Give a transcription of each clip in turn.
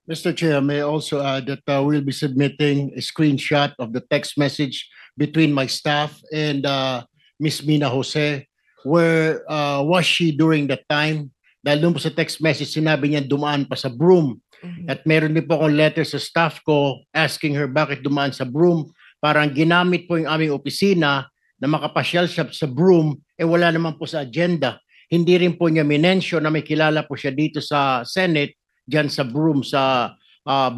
Mr. Chair, may I also add that we'll be submitting a screenshot of the text message between my staff and Miss Mina Jose. Where was she during that time? Dahil doon po sa text message, sinabi niya dumaan pa sa broom. At meron din po akong letter sa staff ko asking her bakit dumaan sa broom. Parang ginamit po yung aming opisina na makapasyal siya sa broom, wala naman po sa agenda. Hindi rin po niya minensyon na may kilala po siya dito sa Senate dyan sa broom sa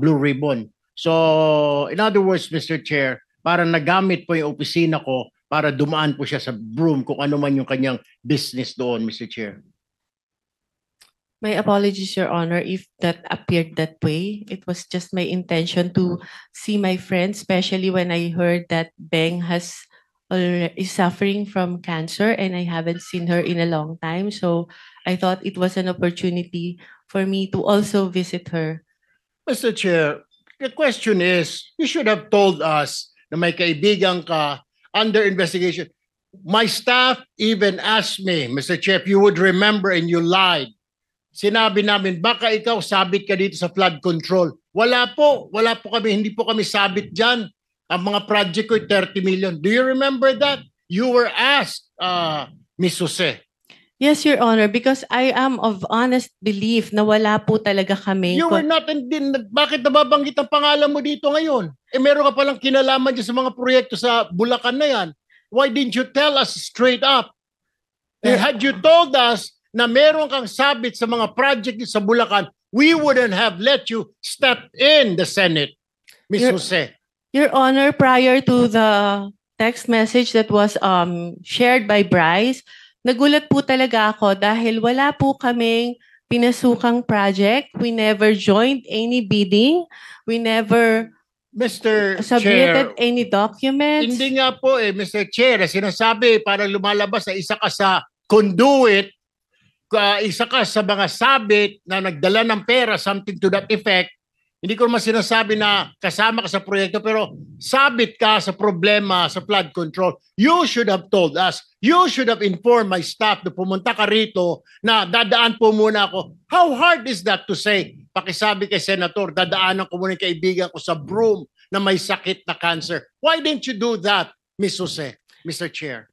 Blue Ribbon. So, in other words, Mr. Chair, parang nagamit po yung opisina ko para dumaan po siya sa broom kung ano man yung kanyang business doon, Mr. Chair. My apologies, Your Honor, if that appeared that way. It was just my intention to see my friend, especially when I heard that Beng is suffering from cancer and I haven't seen her in a long time. So I thought it was an opportunity for me to also visit her. Mr. Chair, the question is, you should have told us na may kaibigan ka under investigation. My staff even asked me, Mr. Chair, if you would remember and you lied. Sinabi namin, baka ikaw sabit ka dito sa flood control. Wala po kami, hindi po kami sabit dyan. Ang mga project ko 30 million. Do you remember that? You were asked, Ms. Jose. Yes, Your Honor, because I am of honest belief na wala po talaga kami. You were not, bakit nababanggit ang pangalan mo dito ngayon? Meron ka palang kinalaman dyan sa mga proyekto sa Bulacan na yan. Why didn't you tell us straight up? Had you told us na meron kang sabit sa mga project sa Bulacan, we wouldn't have let you step in the Senate, Ms. Jose. Your Honor, prior to the text message that was shared by Bryce, nagulat po talaga ako dahil wala po kaming pinasukang project. We never joined any bidding. We never submitted any documents. Hindi nga po Mr. Chair, sinasabi para lumalabas na isa ka sa conduit, isa ka sa mga sabit na nagdala ng pera, something to that effect. Hindi ko naman sinasabi na kasama ka sa proyekto, pero sabit ka sa problema sa flood control. You should have told us. You should have informed my staff na pumunta ka rito na dadaan po muna ako. How hard is that to say? Pakisabi kay Senator, dadaanan ko muna yung kaibigan ko sa broom na may sakit na cancer. Why didn't you do that, Ms. Jose, Mr. Chair?